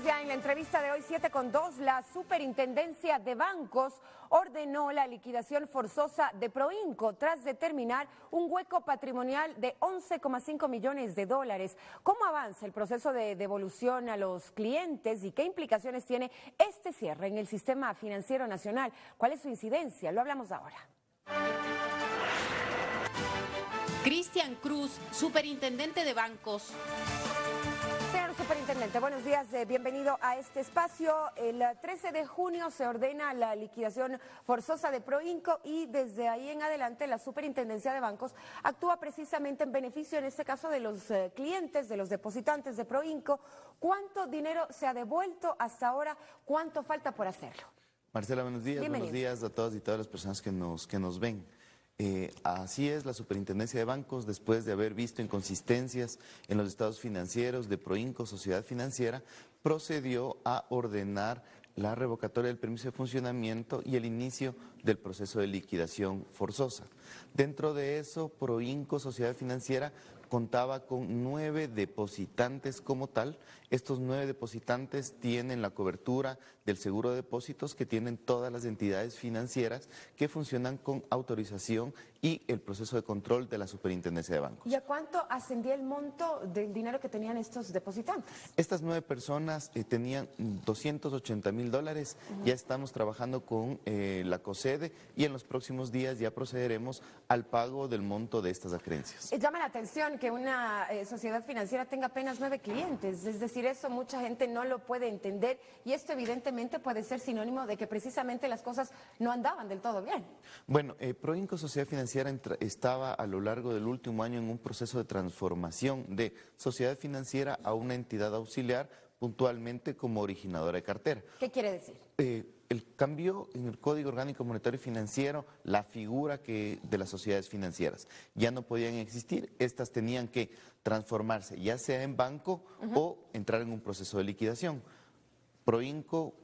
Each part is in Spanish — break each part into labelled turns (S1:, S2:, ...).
S1: ya en la entrevista de hoy, 7:02, la Superintendencia de Bancos ordenó la liquidación forzosa de Proinco tras determinar un hueco patrimonial de 11,5 millones de dólares. ¿Cómo avanza el proceso de devolución a los clientes y qué implicaciones tiene este cierre en el sistema financiero nacional? ¿Cuál es su incidencia? Lo hablamos ahora.
S2: Cristian Cruz, superintendente de bancos.
S1: Señor superintendente, buenos días, bienvenido a este espacio. El 13 de junio se ordena la liquidación forzosa de Proinco y desde ahí en adelante la Superintendencia de Bancos actúa precisamente en beneficio, en este caso, de los clientes, de los depositantes de Proinco. ¿Cuánto dinero se ha devuelto hasta ahora? ¿Cuánto falta por hacerlo?
S3: Marcela, buenos días.
S1: Bienvenido.
S3: Buenos días a todas y todas las personas que nos ven. Así es, la Superintendencia de Bancos, después de haber visto inconsistencias en los estados financieros de Proinco, Sociedad Financiera, procedió a ordenar la revocatoria del permiso de funcionamiento y el inicio del proceso de liquidación forzosa. Dentro de eso, Proinco, Sociedad Financiera, contaba con 9 depositantes como tal. Estos 9 depositantes tienen la cobertura del seguro de depósitos que tienen todas las entidades financieras que funcionan con autorización y el proceso de control de la Superintendencia de Bancos.
S1: ¿Y a cuánto ascendía el monto del dinero que tenían estos depositantes?
S3: Estas 9 personas tenían $280,000. Ya estamos trabajando con la COSEDE y en los próximos días ya procederemos al pago del monto de estas acreencias.
S1: Llama la atención que una sociedad financiera tenga apenas 9 clientes, es decir, eso mucha gente no lo puede entender y esto evidentemente puede ser sinónimo de que precisamente las cosas no andaban del todo bien.
S3: Bueno, Proinco Sociedad Financiera estaba a lo largo del último año en un proceso de transformación de sociedad financiera a una entidad auxiliar, puntualmente como originadora de cartera.
S1: ¿Qué quiere decir?
S3: El cambio en el Código Orgánico Monetario y Financiero, la figura de las sociedades financieras. Ya no podían existir, estas tenían que transformarse, ya sea en banco o entrar en un proceso de liquidación. Proinco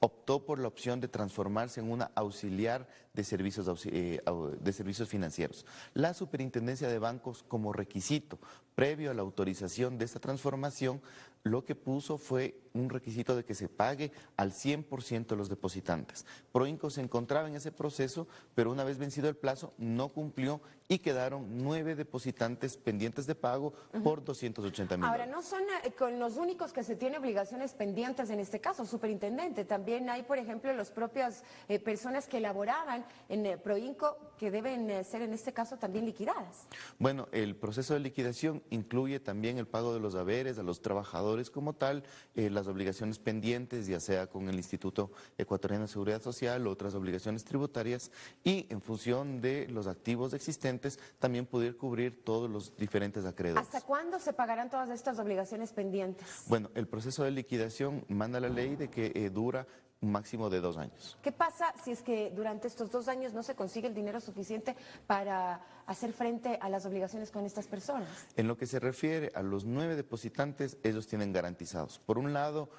S3: optó por la opción de transformarse en una auxiliar de servicios financieros. La Superintendencia de Bancos, como requisito previo a la autorización de esta transformación, lo que puso fue un requisito de que se pague al 100% de los depositantes. Proinco se encontraba en ese proceso, pero una vez vencido el plazo no cumplió y quedaron 9 depositantes pendientes de pago por $280,000.
S1: Ahora, no son con los únicos que se tiene obligaciones pendientes en este caso, superintendente. También hay, por ejemplo, las propias personas que elaboraban en Proinco que deben ser en este caso también liquidadas.
S3: Bueno, el proceso de liquidación incluye también el pago de los haberes a los trabajadores como tal, las obligaciones pendientes, ya sea con el Instituto Ecuatoriano de Seguridad Social o otras obligaciones tributarias, y en función de los activos existentes también poder cubrir todos los diferentes acreedores.
S1: ¿Hasta cuándo se pagarán todas estas obligaciones pendientes?
S3: Bueno, el proceso de liquidación manda la ley de que dura un máximo de 2 años.
S1: ¿Qué pasa si es que durante estos 2 años no se consigue el dinero suficiente para hacer frente a las obligaciones con estas personas?
S3: En lo que se refiere a los 9 depositantes, ellos tienen garantizados, por un lado,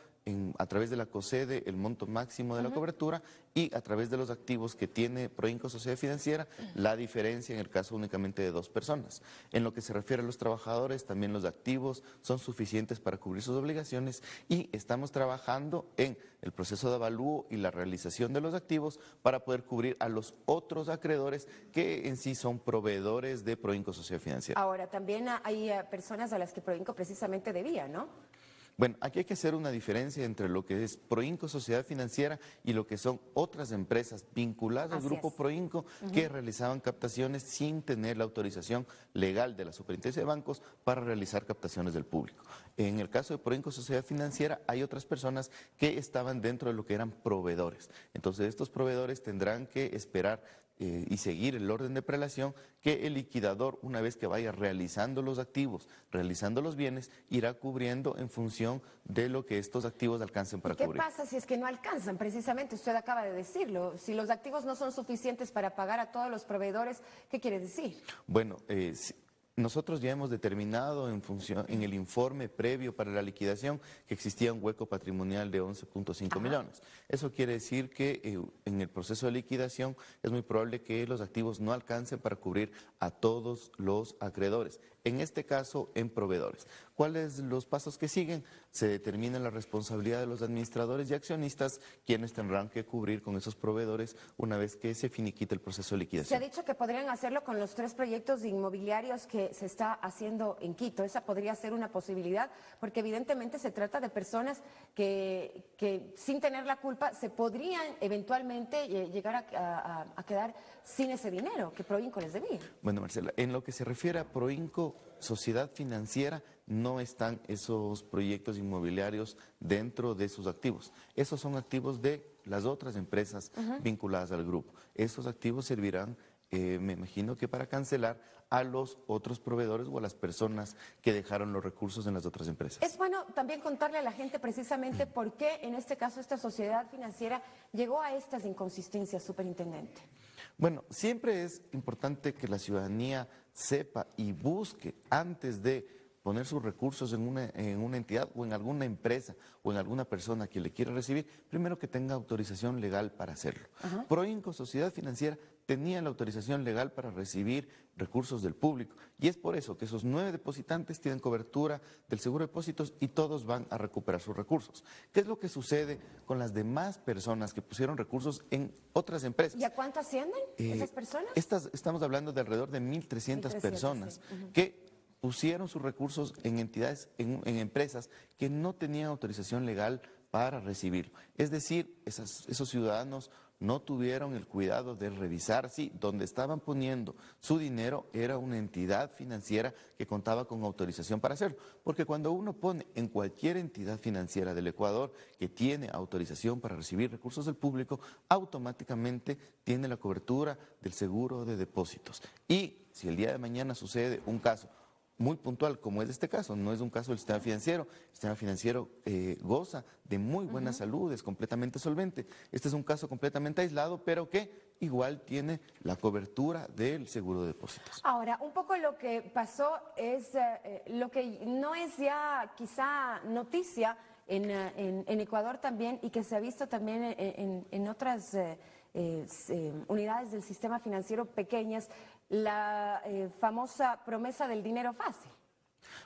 S3: a través de la COSEDE, el monto máximo de la cobertura y a través de los activos que tiene Proinco Sociedad Financiera, la diferencia en el caso únicamente de 2 personas. En lo que se refiere a los trabajadores, también los activos son suficientes para cubrir sus obligaciones y estamos trabajando en el proceso de avalúo y la realización de los activos para poder cubrir a los otros acreedores que en sí son proveedores de Proinco Sociedad Financiera.
S1: Ahora, también hay personas a las que Proinco precisamente debía, ¿no?
S3: Bueno, aquí hay que hacer una diferencia entre lo que es Proinco Sociedad Financiera y lo que son otras empresas vinculadas al grupo Proinco que realizaban captaciones sin tener la autorización legal de la Superintendencia de Bancos para realizar captaciones del público. En el caso de Proinco Sociedad Financiera hay otras personas que estaban dentro de lo que eran proveedores. Entonces estos proveedores tendrán que esperar y seguir el orden de prelación que el liquidador, una vez que vaya realizando los activos, realizando los bienes, irá cubriendo en función de lo que estos activos alcancen para cubrir.
S1: ¿Qué pasa si es que no alcanzan? Precisamente, usted acaba de decirlo. Si los activos no son suficientes para pagar a todos los proveedores, ¿qué quiere decir?
S3: Bueno, nosotros ya hemos determinado en el informe previo para la liquidación que existía un hueco patrimonial de 11.5 millones. Eso quiere decir que en el proceso de liquidación es muy probable que los activos no alcancen para cubrir a todos los acreedores, en este caso en proveedores. ¿Cuáles los pasos que siguen? Se determina la responsabilidad de los administradores y accionistas, quienes tendrán que cubrir con esos proveedores una vez que se finiquite el proceso de liquidación.
S1: Se ha dicho que podrían hacerlo con los 3 proyectos inmobiliarios que se está haciendo en Quito. Esa podría ser una posibilidad, porque evidentemente se trata de personas que sin tener la culpa se podrían eventualmente llegar a quedar sin ese dinero que Proinco les debía.
S3: Bueno, Marcela, en lo que se refiere a Proinco, sociedad financiera, no están esos proyectos inmobiliarios dentro de sus activos. Esos son activos de las otras empresas vinculadas al grupo. Esos activos servirán, me imagino que para cancelar a los otros proveedores o a las personas que dejaron los recursos en las otras empresas.
S1: Es bueno también contarle a la gente precisamente por qué en este caso esta sociedad financiera llegó a estas inconsistencias, superintendente.
S3: Bueno, siempre es importante que la ciudadanía sepa y busque antes de poner sus recursos en una entidad o en alguna empresa o en alguna persona que le quiera recibir, primero que tenga autorización legal para hacerlo. Proinco, sociedad financiera, tenía la autorización legal para recibir recursos del público y es por eso que esos 9 depositantes tienen cobertura del seguro de depósitos y todos van a recuperar sus recursos. ¿Qué es lo que sucede con las demás personas que pusieron recursos en otras empresas?
S1: ¿Y a cuánto ascienden esas personas?
S3: Estamos hablando de alrededor de 1.300 personas que pusieron sus recursos en entidades, en empresas que no tenían autorización legal para recibirlo. Es decir, esos ciudadanos no tuvieron el cuidado de revisar si donde estaban poniendo su dinero era una entidad financiera que contaba con autorización para hacerlo. Porque cuando uno pone en cualquier entidad financiera del Ecuador que tiene autorización para recibir recursos del público, automáticamente tiene la cobertura del seguro de depósitos. Y si el día de mañana sucede un caso muy puntual, como es este caso, no es un caso del sistema financiero. El sistema financiero goza de muy buena salud, es completamente solvente. Este es un caso completamente aislado, pero que igual tiene la cobertura del seguro de depósitos.
S1: Ahora, un poco lo que pasó es lo que no es ya quizá noticia en Ecuador también y que se ha visto también en otras unidades del sistema financiero pequeñas, la famosa promesa del dinero fácil.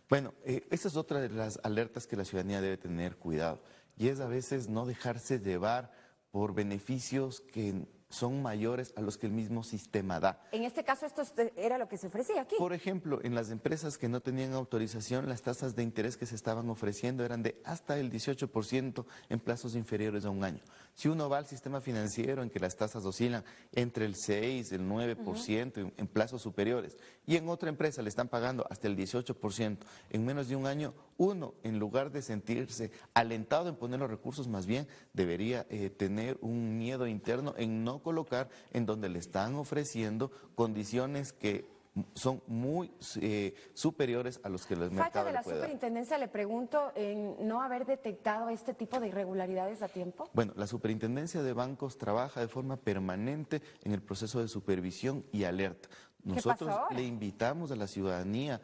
S3: Bueno, esa es otra de las alertas que la ciudadanía debe tener cuidado y es a veces no dejarse llevar por beneficios que son mayores a los que el mismo sistema da.
S1: En este caso esto era lo que se ofrecía aquí.
S3: Por ejemplo, en las empresas que no tenían autorización, las tasas de interés que se estaban ofreciendo eran de hasta el 18% en plazos inferiores a un año. Si uno va al sistema financiero en que las tasas oscilan entre el 6, el 9% en plazos superiores y en otra empresa le están pagando hasta el 18% en menos de un año, uno en lugar de sentirse alentado en poner los recursos, más bien debería tener un miedo interno en no colocar en donde le están ofreciendo condiciones que son muy superiores a los que los mercados
S1: ¿Falta de la
S3: le puede dar.
S1: superintendencia, le pregunto, en no haber detectado este tipo de irregularidades a tiempo?
S3: Bueno, la superintendencia de bancos trabaja de forma permanente en el proceso de supervisión y alerta. Nosotros le invitamos a la ciudadanía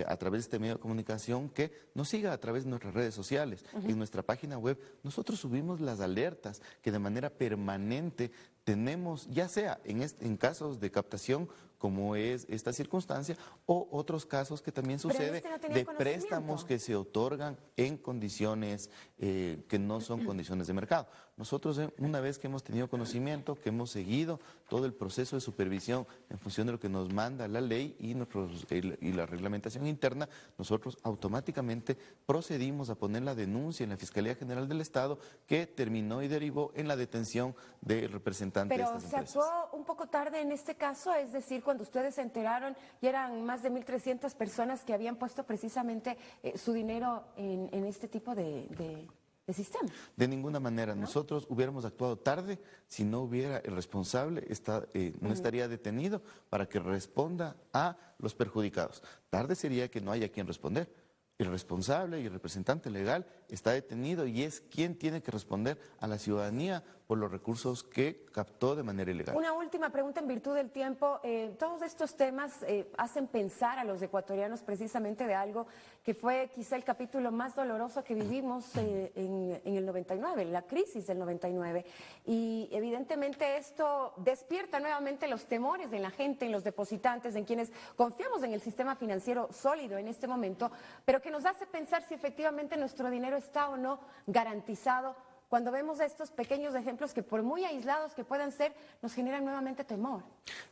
S3: a través de este medio de comunicación que nos siga a través de nuestras redes sociales. En nuestra página web nosotros subimos las alertas que de manera permanente tenemos, ya sea en casos de captación como es esta circunstancia o otros casos que también sucede de préstamos que se otorgan en condiciones que no son condiciones de mercado. Nosotros una vez que hemos tenido conocimiento, que hemos seguido todo el proceso de supervisión en función de lo que nos manda la ley y la reglamentación interna, nosotros automáticamente procedimos a poner la denuncia en la Fiscalía General del Estado que terminó y derivó en la detención del representante de estas empresas.
S1: Pero se actuó un poco tarde en este caso, es decir, cuando ustedes se enteraron y eran más de 1.300 personas que habían puesto precisamente su dinero en este tipo de sistema.
S3: De ninguna manera. ¿No? Nosotros hubiéramos actuado tarde si no hubiera el responsable, no estaría detenido para que responda a los perjudicados. Tarde sería que no haya quien responder. El responsable y el representante legal está detenido y es quien tiene que responder a la ciudadanía por los recursos que captó de manera ilegal.
S1: Una última pregunta en virtud del tiempo. Todos estos temas hacen pensar a los ecuatorianos precisamente de algo que fue quizá el capítulo más doloroso que vivimos en el 99, la crisis del 99. Y evidentemente esto despierta nuevamente los temores de la gente, en los depositantes, en quienes confiamos en el sistema financiero sólido en este momento, pero que nos hace pensar si efectivamente nuestro dinero está o no garantizado cuando vemos estos pequeños ejemplos que por muy aislados que puedan ser, nos generan nuevamente temor.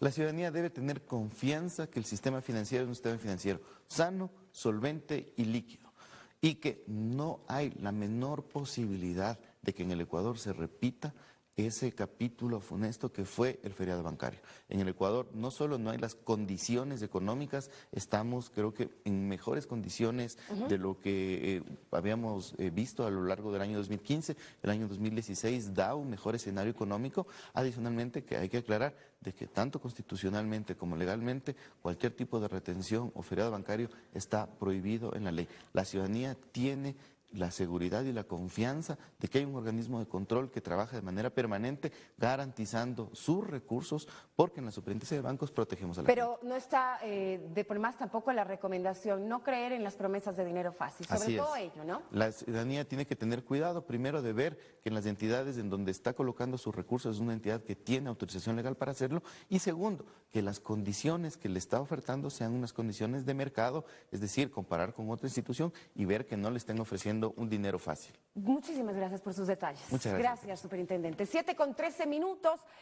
S3: La ciudadanía debe tener confianza que el sistema financiero es un sistema financiero sano, solvente y líquido, y que no hay la menor posibilidad de que en el Ecuador se repita ese capítulo funesto que fue el feriado bancario. En el Ecuador no solo no hay las condiciones económicas, estamos creo que en mejores condiciones de lo que habíamos visto a lo largo del año 2015. El año 2016 da un mejor escenario económico. Adicionalmente, que hay que aclarar de que tanto constitucionalmente como legalmente cualquier tipo de retención o feriado bancario está prohibido en la ley. La ciudadanía tiene la seguridad y la confianza de que hay un organismo de control que trabaja de manera permanente garantizando sus recursos, porque en la Superintendencia de Bancos protegemos a la gente.
S1: Pero no está de por más tampoco la recomendación no creer en las promesas de dinero fácil, sobre
S3: Así
S1: todo
S3: es.
S1: ello, ¿no?
S3: La ciudadanía tiene que tener cuidado, primero, de ver que en las entidades en donde está colocando sus recursos es una entidad que tiene autorización legal para hacerlo, y segundo, que las condiciones que le está ofertando sean unas condiciones de mercado, es decir, comparar con otra institución y ver que no le estén ofreciendo un dinero fácil.
S1: Muchísimas gracias por sus detalles.
S3: Muchas gracias.
S1: Gracias, superintendente. 7:13.